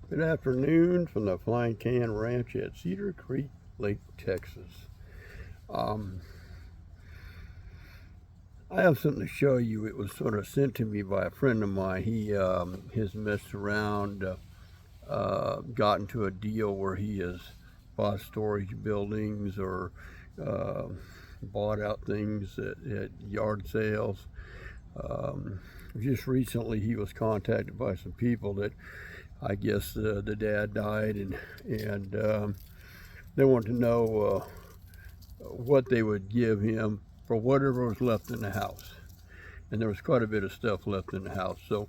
Good afternoon from the Flying Can Ranch at Cedar Creek Lake, Texas. I have something to show you. It was sort of sent to me by a friend of mine. He has messed around, got into a deal where he has bought storage buildings or bought out things at yard sales. Just recently he was contacted by some people that I guess the dad died, and they wanted to know what they would give him for whatever was left in the house. And there was quite a bit of stuff left in the house. So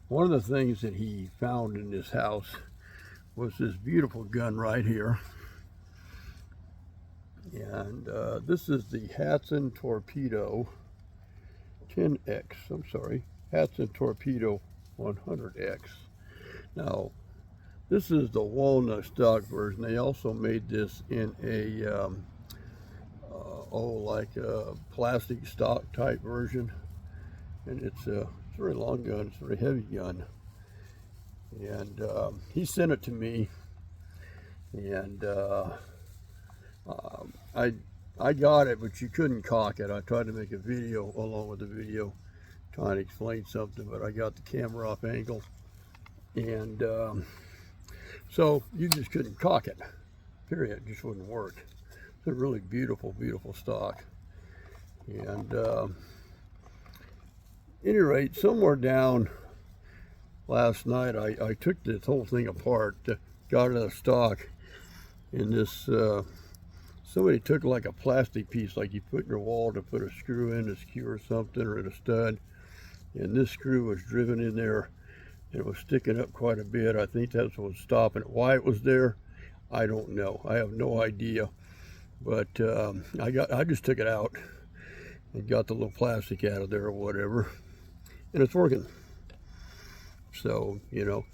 one of the things that he found in this house was this beautiful gun right here. And this is the Hatsan Torpedo 10X, I'm sorry, Hatsan Torpedo 100X. Now, this is the walnut stock version. They also made this in a like a plastic stock type version, and it's a very long gun. It's a very heavy gun, and he sent it to me, and I got it, but you couldn't cock it. I tried to make a video along with the video trying to explain something, but I got the camera off angle, and so you just couldn't cock it, period. It just wouldn't work. It's a really beautiful, beautiful stock. And any rate, somewhere down last night, I took this whole thing apart, got it out of stock, and this, somebody took like a plastic piece like you put in your wall to put a screw in, a skew or something, or in a stud, and this screw was driven in there, and it was sticking up quite a bit. I think that's what was stopping it. Why it was there, I don't know. I have no idea. But I just took it out and got the little plastic out of there or whatever, and it's working. So, you know,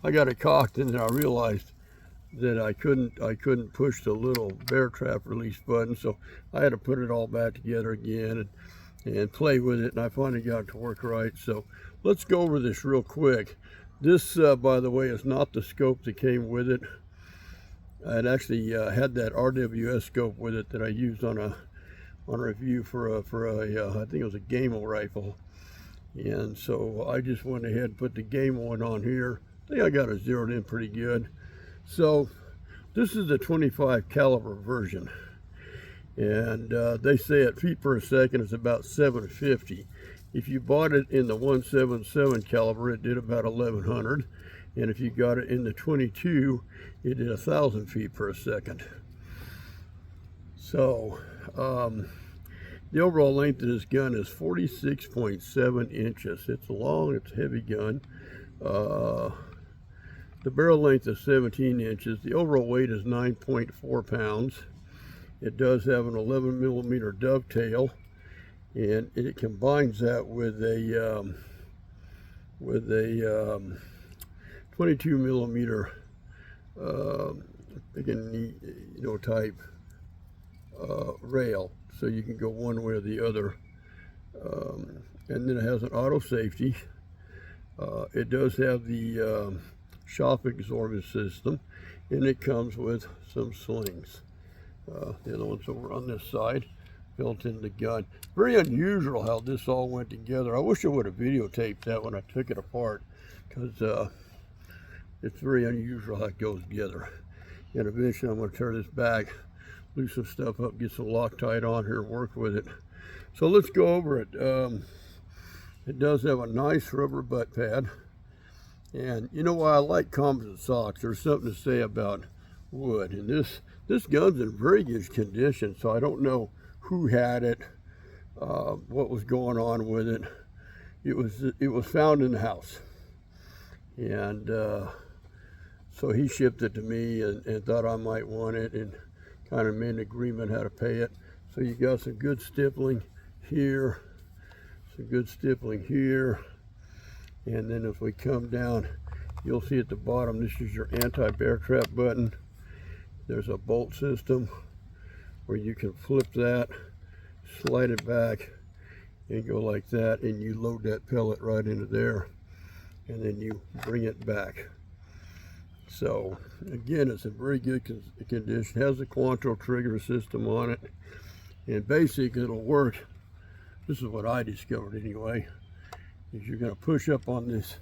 I got it cocked, and then I realized that I couldn't push the little bear trap release button, so I had to put it all back together again and play with it, and I finally got it to work right. So let's go over this real quick. This, by the way, is not the scope that came with it. It actually had that RWS scope with it that I used on a review for I think it was a Gamel rifle, and so I just went ahead and put the Gamel one on here. I think I got it zeroed in pretty good. So this is the 25 caliber version, and they say at feet per second it's about 750. If you bought it in the 177 caliber, it did about 1100. And if you got it in the 22, it did 1,000 feet per second. So the overall length of this gun is 46.7 inches. It's long, it's a heavy gun. The barrel length is 17 inches. The overall weight is 9.4 pounds. It does have an 11 millimeter dovetail, and it combines that with a 22 millimeter type rail, so you can go one way or the other. And then it has an auto safety. It does have the shock absorbent system, and it comes with some slings. The other one's over on this side, built in the gun. Very unusual how this all went together. I wish I would have videotaped that when I took it apart, because it's very unusual how it goes together. And eventually I'm going to tear this back, loosen some stuff up, get some Loctite on here, work with it. So let's go over it. It does have a nice rubber butt pad. And you know why I like composite socks? There's something to say about wood. And this gun's in very good condition, so I don't know who had it, what was going on with it. It was found in the house. And so he shipped it to me and thought I might want it, and kind of made an agreement how to pay it. So you got some good stippling here, some good stippling here, and then if we come down, you'll see at the bottom, this is your anti-bear trap button. There's a bolt system where you can flip that, slide it back, and go like that, and you load that pellet right into there, and then you bring it back. So again, it's a very good condition. Has a Quanto trigger system on it, and basically it'll work. This is what I discovered anyway, is you're going to push up on these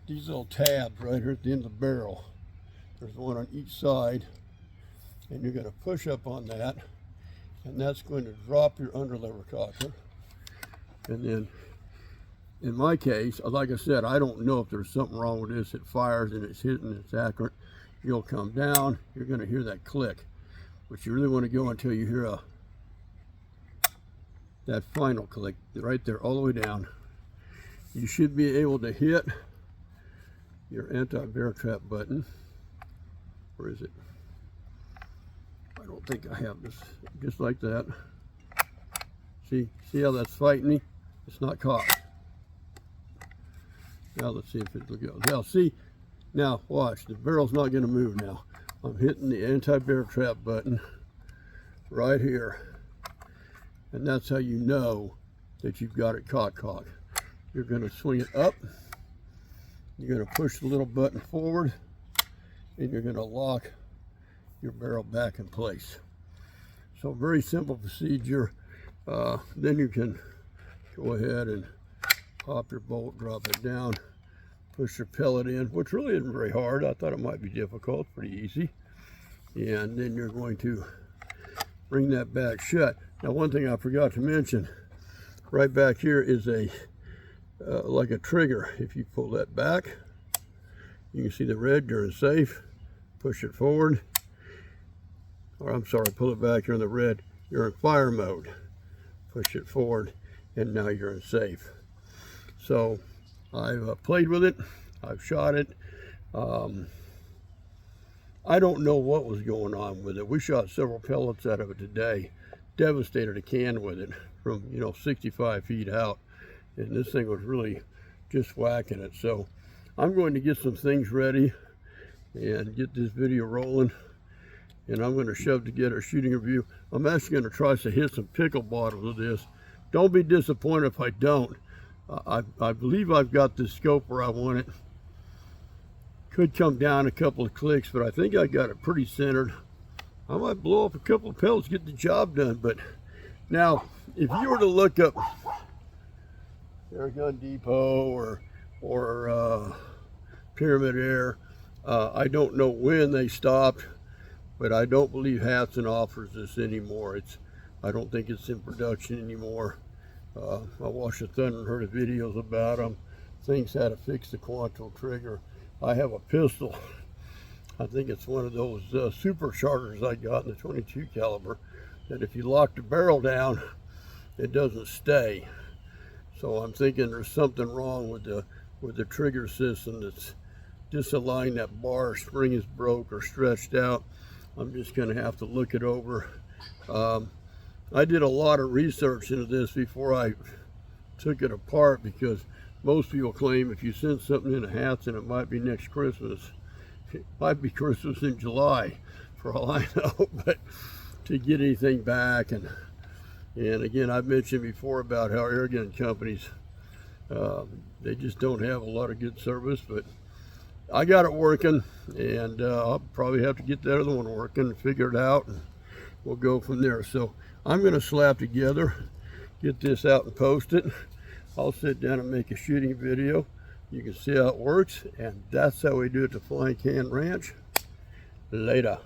little tabs right here at the end of the barrel. There's one on each side, and you're going to push up on that, and that's going to drop your underlever cocker. And then in my case, like I said, I don't know if there's something wrong with this. It fires and it's hitting, it's accurate. You'll come down, you're going to hear that click, but you really want to go until you hear that final click right there all the way down. You should be able to hit your anti-bear trap button. Where is it? I don't think I have this. Just like that. See how that's fighting me? It's not caught. Now let's see if it'll go. Now see, now watch, the barrel's not going to move now. I'm hitting the anti-bear trap button right here, and that's how you know that you've got it caught. You're going to swing it up, you're going to push the little button forward, and you're going to lock your barrel back in place. So very simple procedure. Then you can go ahead and pop your bolt, drop it down, push your pellet in, which really isn't very hard. I thought it might be difficult, pretty easy. And then you're going to bring that back shut. Now, one thing I forgot to mention, right back here is a like a trigger. If you pull that back, you can see the red, you're in safe. Push it forward, or I'm sorry, pull it back, you're in the red, you're in fire mode. Push it forward, and now you're in safe. So I've played with it, I've shot it. I don't know what was going on with it. We shot several pellets out of it today. Devastated a can with it from 65 feet out, and this thing was really just whacking it. So I'm going to get some things ready and get this video rolling, and I'm going to shove together a shooting review. I'm actually going to try to hit some pickle bottles with this. Don't be disappointed if I don't. I believe I've got the scope where I want it. Could come down a couple of clicks, but I think I got it pretty centered. I might blow up a couple of pellets, get the job done. But now, if you were to look up Air Gun Depot or Pyramid Air, I don't know when they stopped, but I don't believe Hatsan offers this anymore. I don't think it's in production anymore. I watched the Thunder and heard of videos about them. Things how to fix the Quanto trigger. I have a pistol. I think it's one of those super chargers I got in the 22 caliber, that if you lock the barrel down, it doesn't stay. So I'm thinking there's something wrong with the trigger system that's disaligned. That bar spring is broke or stretched out. I'm just going to have to look it over. I did a lot of research into this before I took it apart, because most people claim if you send something in a Hatsan, it might be next Christmas. It might be Christmas in July, for all I know. But to get anything back, and again, I've mentioned before about how air gun companies, they just don't have a lot of good service. But I got it working, and I'll probably have to get the other one working and figure it out, and we'll go from there. So I'm going to slap together, get this out and post it. I'll sit down and make a shooting video. You can see how it works, and that's how we do it at the Flying Can Ranch. Later.